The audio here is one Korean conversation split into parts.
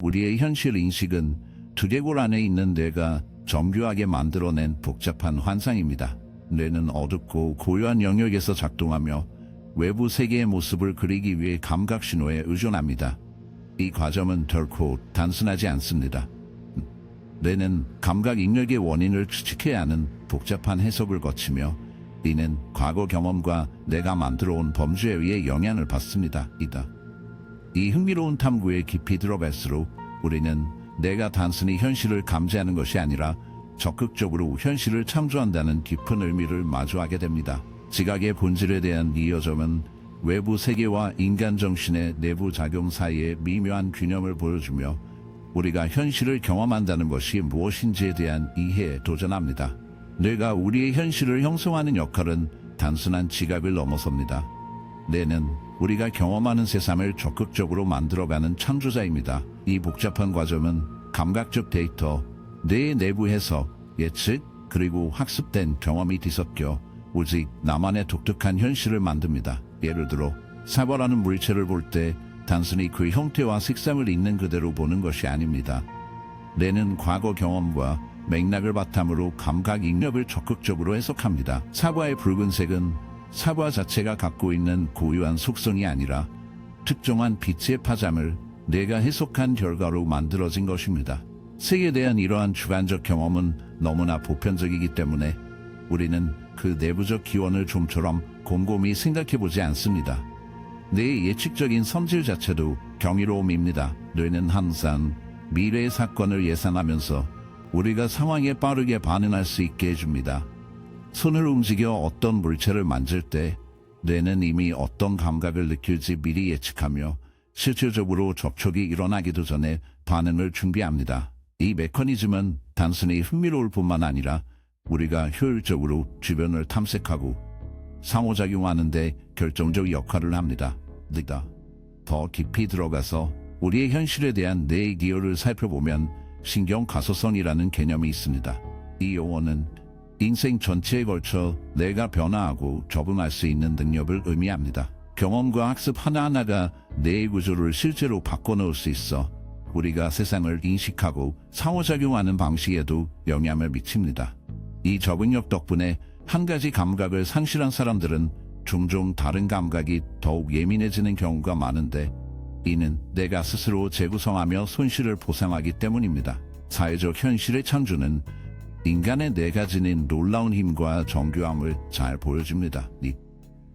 우리의 현실 인식은 두개골 안에 있는 뇌가 정교하게 만들어낸 복잡한 환상입니다. 뇌는 어둡고 고요한 영역에서 작동하며 외부 세계의 모습을 그리기 위해 감각 신호에 의존합니다. 이 과정은 결코 단순하지 않습니다. 뇌는 감각 입력의 원인을 추측해야 하는 복잡한 해석을 거치며 이는 과거 경험과 내가 만들어온 범주에 의해 영향을 받습니다. 이 흥미로운 탐구에 깊이 들어갈수록 우리는 내가 단순히 현실을 감지하는 것이 아니라 적극적으로 현실을 창조한다는 깊은 의미를 마주하게 됩니다. 지각의 본질에 대한 이 여점은 외부 세계와 인간 정신의 내부 작용 사이의 미묘한 균형을 보여주며 우리가 현실을 경험한다는 것이 무엇인지에 대한 이해에 도전합니다. 뇌가 우리의 현실을 형성하는 역할은 단순한 지각을 넘어섭니다. 뇌는 우리가 경험하는 세상을 적극적으로 만들어가는 창조자입니다. 이 복잡한 과정은 감각적 데이터, 뇌의 내부 해석, 예측, 그리고 학습된 경험이 뒤섞여 오직 나만의 독특한 현실을 만듭니다. 예를 들어 사과라는 물체를 볼 때 단순히 그 형태와 색상을 있는 그대로 보는 것이 아닙니다. 뇌는 과거 경험과 맥락을 바탕으로 감각 입력을 적극적으로 해석합니다. 사과의 붉은색은 사과 자체가 갖고 있는 고유한 속성이 아니라 특정한 빛의 파장을 뇌가 해석한 결과로 만들어진 것입니다. 색에 대한 이러한 주관적 경험은 너무나 보편적이기 때문에 우리는 그 내부적 기원을 좀처럼 곰곰이 생각해보지 않습니다. 뇌의 예측적인 성질 자체도 경이로움입니다. 뇌는 항상 미래의 사건을 예상하면서 우리가 상황에 빠르게 반응할 수 있게 해줍니다. 손을 움직여 어떤 물체를 만질 때 뇌는 이미 어떤 감각을 느낄지 미리 예측하며 실질적으로 접촉이 일어나기도 전에 반응을 준비합니다. 이 메커니즘은 단순히 흥미로울 뿐만 아니라 우리가 효율적으로 주변을 탐색하고 상호작용하는 데 결정적 역할을 합니다. 더 깊이 들어가서 우리의 현실에 대한 뇌의 기여를 살펴보면 신경가소성이라는 개념이 있습니다. 이 용어는 인생 전체에 걸쳐 내가 변화하고 적응할 수 있는 능력을 의미합니다. 경험과 학습 하나하나가 뇌의 구조를 실제로 바꿔놓을 수 있어 우리가 세상을 인식하고 상호작용하는 방식에도 영향을 미칩니다. 이 적응력 덕분에 한 가지 감각을 상실한 사람들은 종종 다른 감각이 더욱 예민해지는 경우가 많은데 이는 내가 스스로 재구성하며 손실을 보상하기 때문입니다. 사회적 현실의 창조는 인간의 뇌가 지닌 놀라운 힘과 정교함을 잘 보여줍니다.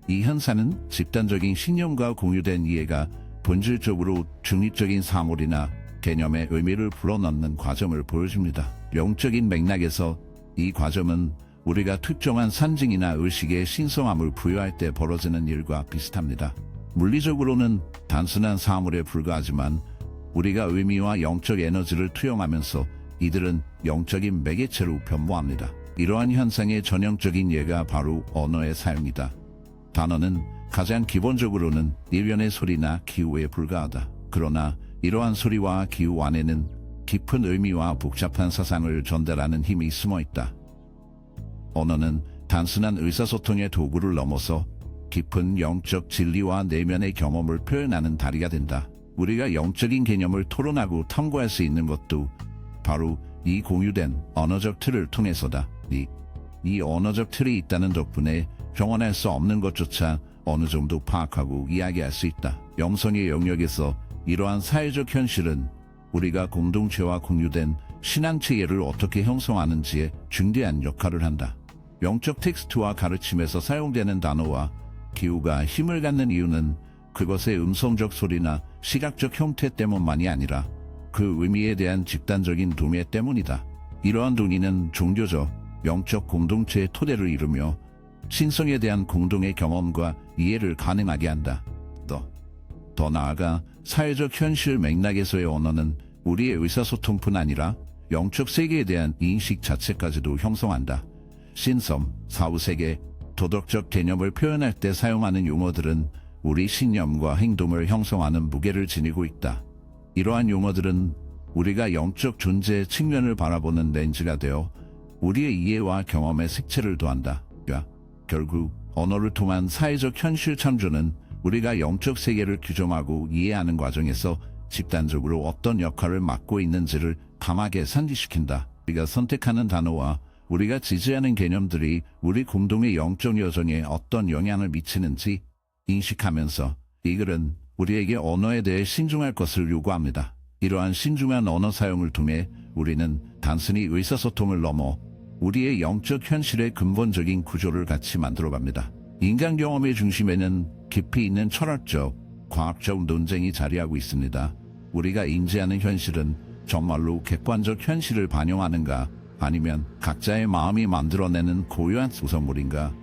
이 현상은 집단적인 신념과 공유된 이해가 본질적으로 중립적인 사물이나 개념의 의미를 불어넣는 과정을 보여줍니다. 영적인 맥락에서 이 과정은 우리가 특정한 상징이나 의식의 신성함을 부여할 때 벌어지는 일과 비슷합니다. 물리적으로는 단순한 사물에 불과하지만 우리가 의미와 영적 에너지를 투영하면서 이들은 영적인 매개체로 변모합니다. 이러한 현상의 전형적인 예가 바로 언어의 사용이다. 단어는 가장 기본적으로는 일련의 소리나 기호에 불과하다. 그러나 이러한 소리와 기호 안에는 깊은 의미와 복잡한 사상을 전달하는 힘이 숨어 있다. 언어는 단순한 의사소통의 도구를 넘어서 깊은 영적 진리와 내면의 경험을 표현하는 다리가 된다. 우리가 영적인 개념을 토론하고 탐구할 수 있는 것도 바로 이 공유된 언어적 틀을 통해서다. 이 언어적 틀이 있다는 덕분에 경험할 수 없는 것조차 어느 정도 파악하고 이야기할 수 있다. 영성의 영역에서 이러한 사회적 현실은 우리가 공동체와 공유된 신앙 체계를 어떻게 형성하는지에 중대한 역할을 한다. 영적 텍스트와 가르침에서 사용되는 단어와 기호가 힘을 갖는 이유는 그것의 음성적 소리나 시각적 형태 때문만이 아니라 그 의미에 대한 집단적인 동의 때문이다. 이러한 동의는 종교적, 영적 공동체의 토대를 이루며 신성에 대한 공동의 경험과 이해를 가능하게 한다. 더 나아가 사회적 현실 맥락에서의 언어는 우리의 의사소통뿐 아니라 영적 세계에 대한 인식 자체까지도 형성한다. 신성, 사후세계, 도덕적 개념을 표현할 때 사용하는 용어들은 우리 신념과 행동을 형성하는 무게를 지니고 있다. 이러한 용어들은 우리가 영적 존재의 측면을 바라보는 렌즈가 되어 우리의 이해와 경험의 색채를 더한다. 결국 언어를 통한 사회적 현실 창조는 우리가 영적 세계를 규정하고 이해하는 과정에서 집단적으로 어떤 역할을 맡고 있는지를 감하게 상기시킨다. 우리가 선택하는 단어와 우리가 지지하는 개념들이 우리 공동의 영적 여정에 어떤 영향을 미치는지 인식하면서 이 글은 우리에게 언어에 대해 신중할 것을 요구합니다. 이러한 신중한 언어 사용을 통해 우리는 단순히 의사소통을 넘어 우리의 영적 현실의 근본적인 구조를 같이 만들어갑니다. 인간 경험의 중심에는 깊이 있는 철학적, 과학적 논쟁이 자리하고 있습니다. 우리가 인지하는 현실은 정말로 객관적 현실을 반영하는가, 아니면 각자의 마음이 만들어내는 고유한 구성물인가?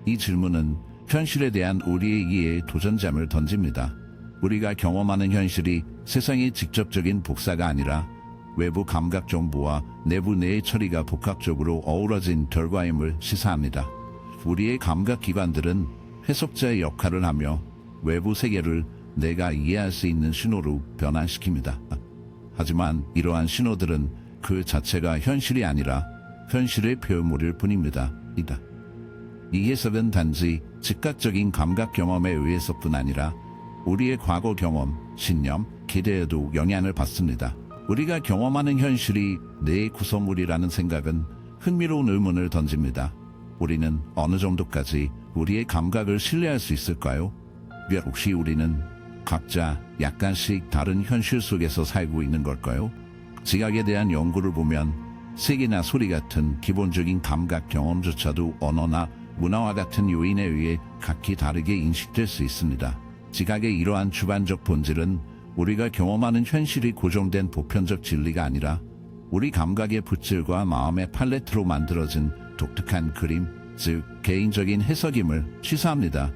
이 질문은 현실에 대한 우리의 이해에 도전점을 던집니다. 우리가 경험하는 현실이 세상의 직접적인 복사가 아니라 외부 감각 정보와 내부 뇌의 처리가 복합적으로 어우러진 결과임을 시사합니다. 우리의 감각 기관들은 해석자의 역할을 하며 외부 세계를 내가 이해할 수 있는 신호로 변환시킵니다. 하지만 이러한 신호들은 그 자체가 현실이 아니라 현실의 표현물일 뿐입니다. 이 해석은 단지 즉각적인 감각 경험에 의해서뿐 아니라 우리의 과거 경험, 신념, 기대에도 영향을 받습니다. 우리가 경험하는 현실이 내 구성물이라는 생각은 흥미로운 의문을 던집니다. 우리는 어느 정도까지 우리의 감각을 신뢰할 수 있을까요? 혹시 우리는 각자 약간씩 다른 현실 속에서 살고 있는 걸까요? 지각에 대한 연구를 보면 색이나 소리 같은 기본적인 감각 경험조차도 언어나 문화와 같은 요인에 의해 각기 다르게 인식될 수 있습니다. 지각의 이러한 주관적 본질은 우리가 경험하는 현실이 고정된 보편적 진리가 아니라 우리 감각의 붓질과 마음의 팔레트로 만들어진 독특한 그림, 즉 개인적인 해석임을 시사합니다.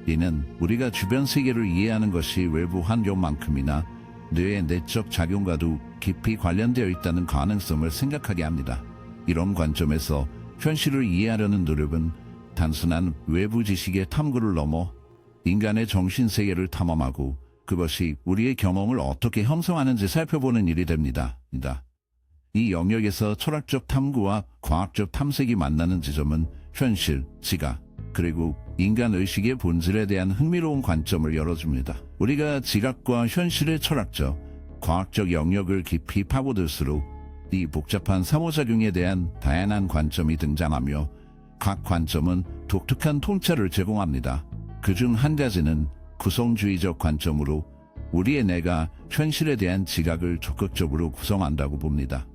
이는 우리가 주변 세계를 이해하는 것이 외부 환경만큼이나 뇌의 내적 작용과도 깊이 관련되어 있다는 가능성을 생각하게 합니다. 이런 관점에서 현실을 이해하려는 노력은 단순한 외부 지식의 탐구를 넘어 인간의 정신세계를 탐험하고 그것이 우리의 경험을 어떻게 형성하는지 살펴보는 일이 됩니다. 이 영역에서 철학적 탐구와 과학적 탐색이 만나는 지점은 현실, 지각, 그리고 인간 의식의 본질에 대한 흥미로운 관점을 열어줍니다. 우리가 지각과 현실의 철학적, 과학적 영역을 깊이 파고들수록 이 복잡한 상호작용에 대한 다양한 관점이 등장하며 각 관점은 독특한 통찰을 제공합니다. 그중 한 가지는 구성주의적 관점으로 우리의 뇌가 현실에 대한 지각을 적극적으로 구성한다고 봅니다.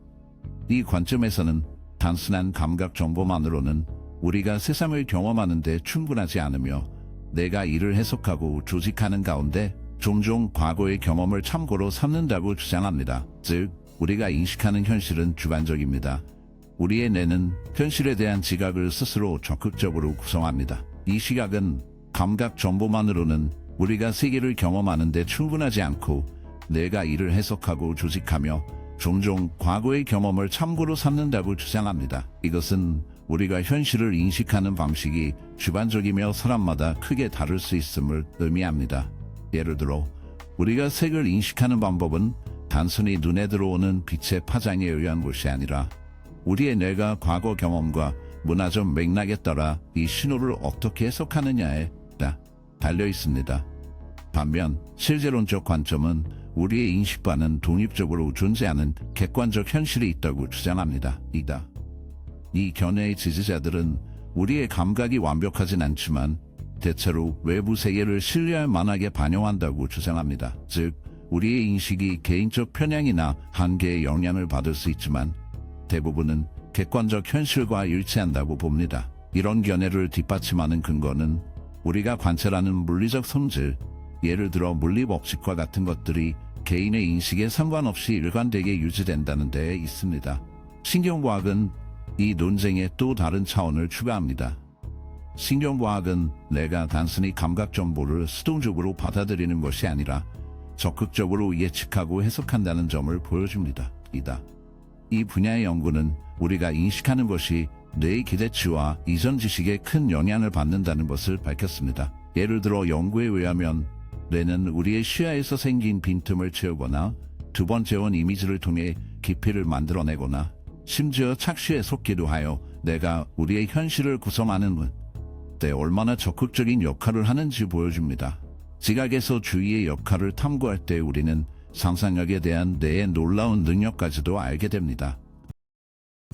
이 관점에서는 단순한 감각 정보만으로는 우리가 세상을 경험하는 데 충분하지 않으며 내가 이를 해석하고 조직하는 가운데 종종 과거의 경험을 참고로 삼는다고 주장합니다. 즉, 우리가 인식하는 현실은 주관적입니다. 우리의 뇌는 현실에 대한 지각을 스스로 적극적으로 구성합니다. 이 시각은 감각 정보만으로는 우리가 세계를 경험하는 데 충분하지 않고 내가 이를 해석하고 조직하며 종종 과거의 경험을 참고로 삼는다고 주장합니다. 이것은 우리가 현실을 인식하는 방식이 주관적이며 사람마다 크게 다를 수 있음을 의미합니다. 예를 들어 우리가 색을 인식하는 방법은 단순히 눈에 들어오는 빛의 파장에 의한 것이 아니라 우리의 뇌가 과거 경험과 문화적 맥락에 따라 이 신호를 어떻게 해석하느냐에 달려 있습니다. 반면 실제론적 관점은 우리의 인식과는 독립적으로 존재하는 객관적 현실이 있다고 주장합니다. 이 견해의 지지자들은 우리의 감각이 완벽하진 않지만 대체로 외부 세계를 신뢰할 만하게 반영한다고 주장합니다. 즉, 우리의 인식이 개인적 편향이나 한계에 영향을 받을 수 있지만 대부분은 객관적 현실과 일치한다고 봅니다. 이런 견해를 뒷받침하는 근거는 우리가 관찰하는 물리적 성질, 예를 들어 물리법칙과 같은 것들이 개인의 인식에 상관없이 일관되게 유지된다는 데에 있습니다. 신경과학은 이 논쟁에 또 다른 차원을 추가합니다. 신경과학은 내가 단순히 감각 정보를 수동적으로 받아들이는 것이 아니라 적극적으로 예측하고 해석한다는 점을 보여줍니다. 이 분야의 연구는 우리가 인식하는 것이 뇌의 기대치와 이전 지식에 큰 영향을 받는다는 것을 밝혔습니다. 예를 들어 연구에 의하면 뇌는 우리의 시야에서 생긴 빈틈을 채우거나 두 번 재원 이미지를 통해 깊이를 만들어내거나 심지어 착시에 속기도 하여 내가 우리의 현실을 구성하는 데 얼마나 적극적인 역할을 하는지 보여줍니다. 지각에서 주의의 역할을 탐구할 때 우리는 상상력에 대한 뇌의 놀라운 능력까지도 알게 됩니다.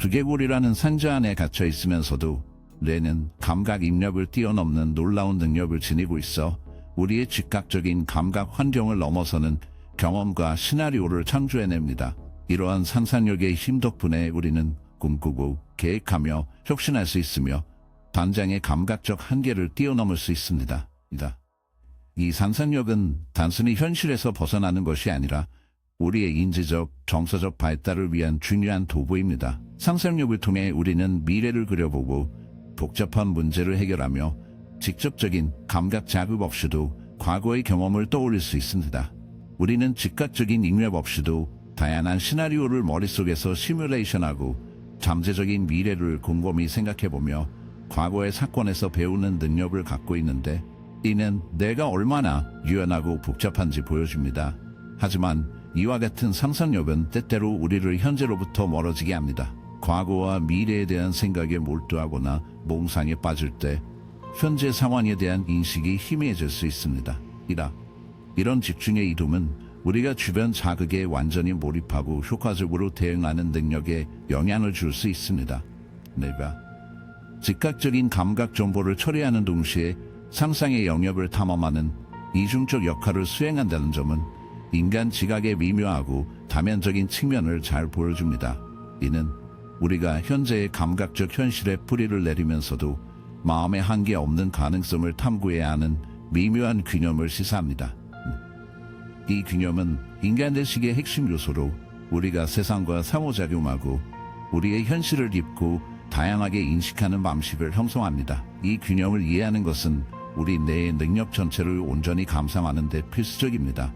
두개골이라는 상자 안에 갇혀 있으면서도 뇌는 감각 입력을 뛰어넘는 놀라운 능력을 지니고 있어 우리의 즉각적인 감각 환경을 넘어서는 경험과 시나리오를 창조해냅니다. 이러한 상상력의 힘 덕분에 우리는 꿈꾸고 계획하며 혁신할 수 있으며 단장의 감각적 한계를 뛰어넘을 수 있습니다. 이 상상력은 단순히 현실에서 벗어나는 것이 아니라 우리의 인지적, 정서적 발달을 위한 중요한 도구입니다. 상상력을 통해 우리는 미래를 그려보고 복잡한 문제를 해결하며 직접적인 감각 자극 없이도 과거의 경험을 떠올릴 수 있습니다. 우리는 즉각적인 입력 없이도 다양한 시나리오를 머릿속에서 시뮬레이션하고 잠재적인 미래를 곰곰이 생각해보며 과거의 사건에서 배우는 능력을 갖고 있는데 이는 내가 얼마나 유연하고 복잡한지 보여줍니다. 하지만 이와 같은 상상력은 때때로 우리를 현재로부터 멀어지게 합니다. 과거와 미래에 대한 생각에 몰두하거나 몽상에 빠질 때 현재 상황에 대한 인식이 희미해질 수 있습니다. 이런 집중의 이동은 우리가 주변 자극에 완전히 몰입하고 효과적으로 대응하는 능력에 영향을 줄 수 있습니다. 내가 즉각적인 감각 정보를 처리하는 동시에 상상의 영역을 탐험하는 이중적 역할을 수행한다는 점은 인간 지각의 미묘하고 다면적인 측면을 잘 보여줍니다. 이는 우리가 현재의 감각적 현실에 뿌리를 내리면서도 마음의 한계 없는 가능성을 탐구해야 하는 미묘한 균형을 시사합니다. 이 균형은 인간의식의 핵심 요소로 우리가 세상과 상호작용하고 우리의 현실을 입고 다양하게 인식하는 방식을 형성합니다. 이 균형을 이해하는 것은 우리 뇌의 능력 전체를 온전히 감상하는 데 필수적입니다.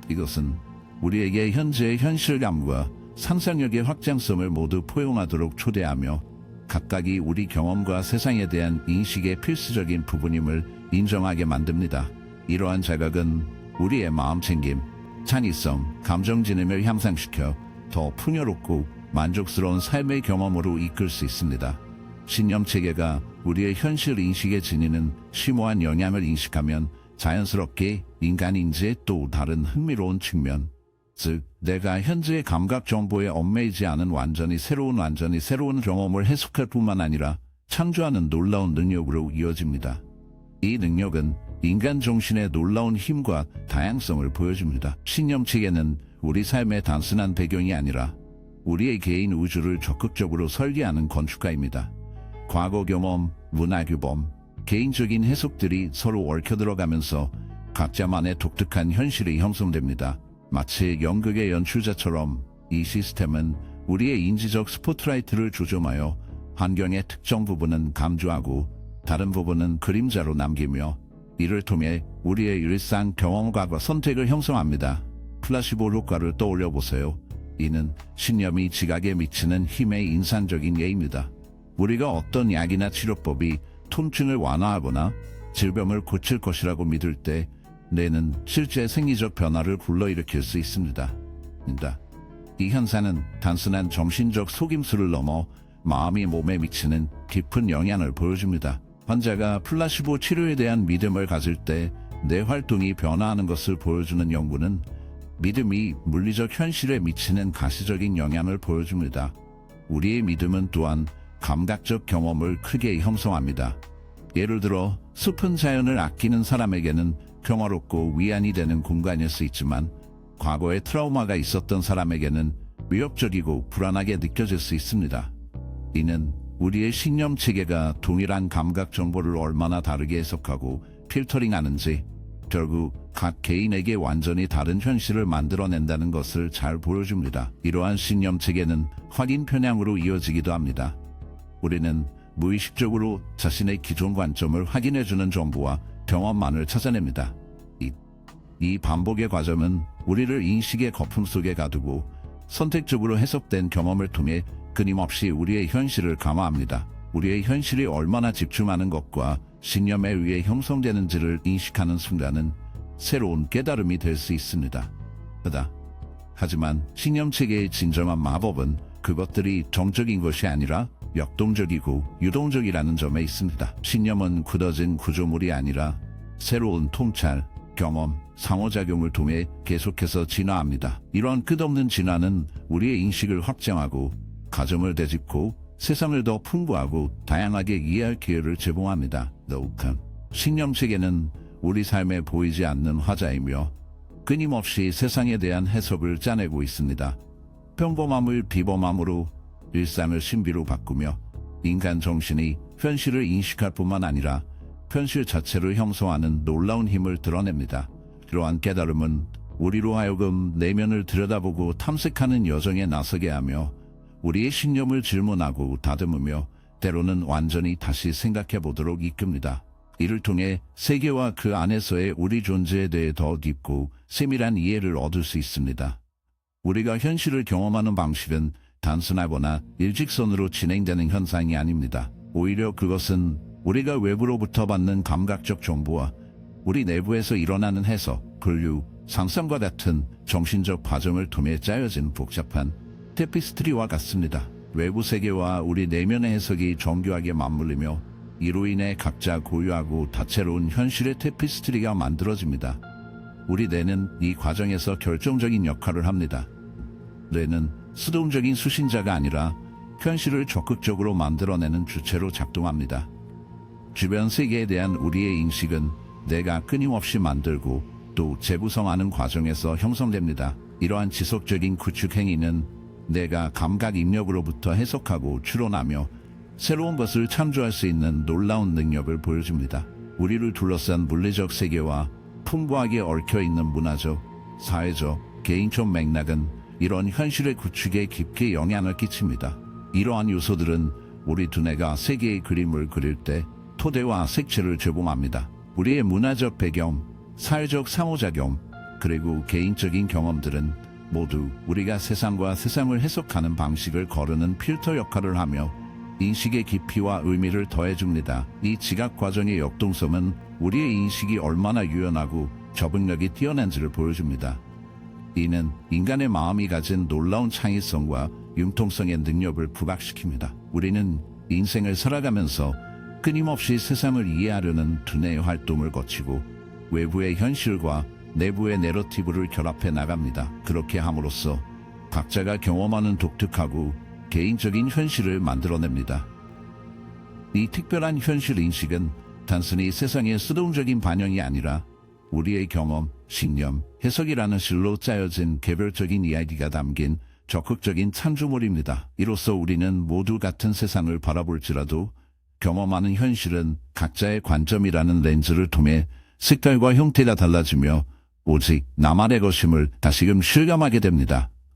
이것은 우리에게 현재의 현실감과 상상력의 확장성을 모두 포용하도록 초대하며 각각이 우리 경험과 세상에 대한 인식의 필수적인 부분임을 인정하게 만듭니다. 이러한 자각은 우리의 마음챙김, 창의성, 감정지능을 향상시켜 더 풍요롭고 만족스러운 삶의 경험으로 이끌 수 있습니다. 신념체계가 우리의 현실 인식에 지니는 심오한 영향을 인식하면 자연스럽게 인간 인지의 또 다른 흥미로운 측면, 즉 내가 현재의 감각 정보에 얽매이지 않은 완전히 새로운 경험을 해석할 뿐만 아니라 창조하는 놀라운 능력으로 이어집니다. 이 능력은 인간 정신의 놀라운 힘과 다양성을 보여줍니다. 신념체계는 우리 삶의 단순한 배경이 아니라 우리의 개인 우주를 적극적으로 설계하는 건축가입니다. 과거 경험, 문화 규범, 개인적인 해석들이 서로 얽혀들어가면서 각자만의 독특한 현실이 형성됩니다. 마치 연극의 연출자처럼 이 시스템은 우리의 인지적 스포트라이트를 조종하여 환경의 특정 부분은 강조하고 다른 부분은 그림자로 남기며 이를 통해 우리의 일상 경험과 선택을 형성합니다. 플라시보 효과를 떠올려 보세요. 이는 신념이 지각에 미치는 힘의 인상적인 예입니다. 우리가 어떤 약이나 치료법이 통증을 완화하거나 질병을 고칠 것이라고 믿을 때 뇌는 실제 생리적 변화를 불러일으킬 수 있습니다. 이 현상은 단순한 정신적 속임수를 넘어 마음이 몸에 미치는 깊은 영향을 보여줍니다. 환자가 플라시보 치료에 대한 믿음을 가질 때 뇌 활동이 변화하는 것을 보여주는 연구는 믿음이 물리적 현실에 미치는 가시적인 영향을 보여줍니다. 우리의 믿음은 또한 감각적 경험을 크게 형성합니다. 예를 들어 숲은 자연을 아끼는 사람에게는 평화롭고 위안이 되는 공간일 수 있지만 과거에 트라우마가 있었던 사람에게는 위협적이고 불안하게 느껴질 수 있습니다. 이는 우리의 신념 체계가 동일한 감각 정보를 얼마나 다르게 해석하고 필터링하는지 결국 각 개인에게 완전히 다른 현실을 만들어낸다는 것을 잘 보여줍니다. 이러한 신념 체계는 확인 편향으로 이어지기도 합니다. 우리는 무의식적으로 자신의 기존 관점을 확인해주는 정보와 경험만을 찾아냅니다. 이 반복의 과정은 우리를 인식의 거품 속에 가두고 선택적으로 해석된 경험을 통해 끊임없이 우리의 현실을 감화합니다. 우리의 현실이 얼마나 집중하는 것과 신념에 의해 형성되는지를 인식하는 순간은 새로운 깨달음이 될 수 있습니다. 하지만 신념체계의 진정한 마법은 그것들이 정적인 것이 아니라 역동적이고 유동적이라는 점에 있습니다. 신념은 굳어진 구조물이 아니라 새로운 통찰, 경험, 상호작용을 통해 계속해서 진화합니다. 이러한 끝없는 진화는 우리의 인식을 확장하고 가정을 되짚고 세상을 더 풍부하고 다양하게 이해할 기회를 제공합니다. 더욱한 신념체계는 우리 삶에 보이지 않는 화자이며 끊임없이 세상에 대한 해석을 짜내고 있습니다. 평범함을 비범함으로 일상을 신비로 바꾸며 인간 정신이 현실을 인식할 뿐만 아니라 현실 자체를 형성하는 놀라운 힘을 드러냅니다. 이러한 깨달음은 우리로 하여금 내면을 들여다보고 탐색하는 여정에 나서게 하며 우리의 신념을 질문하고 다듬으며 때로는 완전히 다시 생각해 보도록 이끕니다. 이를 통해 세계와 그 안에서의 우리 존재에 대해 더 깊고 세밀한 이해를 얻을 수 있습니다. 우리가 현실을 경험하는 방식은 단순하거나 일직선으로 진행되는 현상이 아닙니다. 오히려 그것은 우리가 외부로부터 받는 감각적 정보와 우리 내부에서 일어나는 해석, 분류, 상상과 같은 정신적 과정을 통해 짜여진 복잡한 테피스트리와 같습니다. 외부 세계와 우리 내면의 해석이 정교하게 맞물리며 이로 인해 각자 고유하고 다채로운 현실의 테피스트리가 만들어집니다. 우리 뇌는 이 과정에서 결정적인 역할을 합니다. 뇌는 수동적인 수신자가 아니라 현실을 적극적으로 만들어내는 주체로 작동합니다. 주변 세계에 대한 우리의 인식은 뇌가 끊임없이 만들고 또 재구성하는 과정에서 형성됩니다. 이러한 지속적인 구축 행위는 뇌가 감각 입력으로부터 해석하고 추론하며 새로운 것을 창조할 수 있는 놀라운 능력을 보여줍니다. 우리를 둘러싼 물리적 세계와 풍부하게 얽혀있는 문화적, 사회적, 개인적 맥락은 이런 현실의 구축에 깊게 영향을 끼칩니다. 이러한 요소들은 우리 두뇌가 세계의 그림을 그릴 때 토대와 색채를 제공합니다. 우리의 문화적 배경, 사회적 상호작용, 그리고 개인적인 경험들은 모두 우리가 세상과 세상을 해석하는 방식을 거르는 필터 역할을 하며 인식의 깊이와 의미를 더해줍니다. 이 지각 과정의 역동성은 우리의 인식이 얼마나 유연하고 적응력이 뛰어난지를 보여줍니다. 이는 인간의 마음이 가진 놀라운 창의성과 융통성의 능력을 부각시킵니다. 우리는 인생을 살아가면서 끊임없이 세상을 이해하려는 두뇌의 활동을 거치고 외부의 현실과 내부의 내러티브를 결합해 나갑니다. 그렇게 함으로써 각자가 경험하는 독특하고 개인적인 현실을 만들어냅니다. 이 특별한 현실 인식은 단순히 세상의 수동적인 반영이 아니라 우리의 경험, 신념, 해석이라는 실로 짜여진 개별적인 이야기가 담긴 적극적인 창조물입니다. 이로써 우리는 모두 같은 세상을 바라볼지라도 경험하는 현실은 각자의 관점이라는 렌즈를 통해 색깔과 형태가 달라지며 오직 나만의 것임을 다시금 실감하게 됩니다.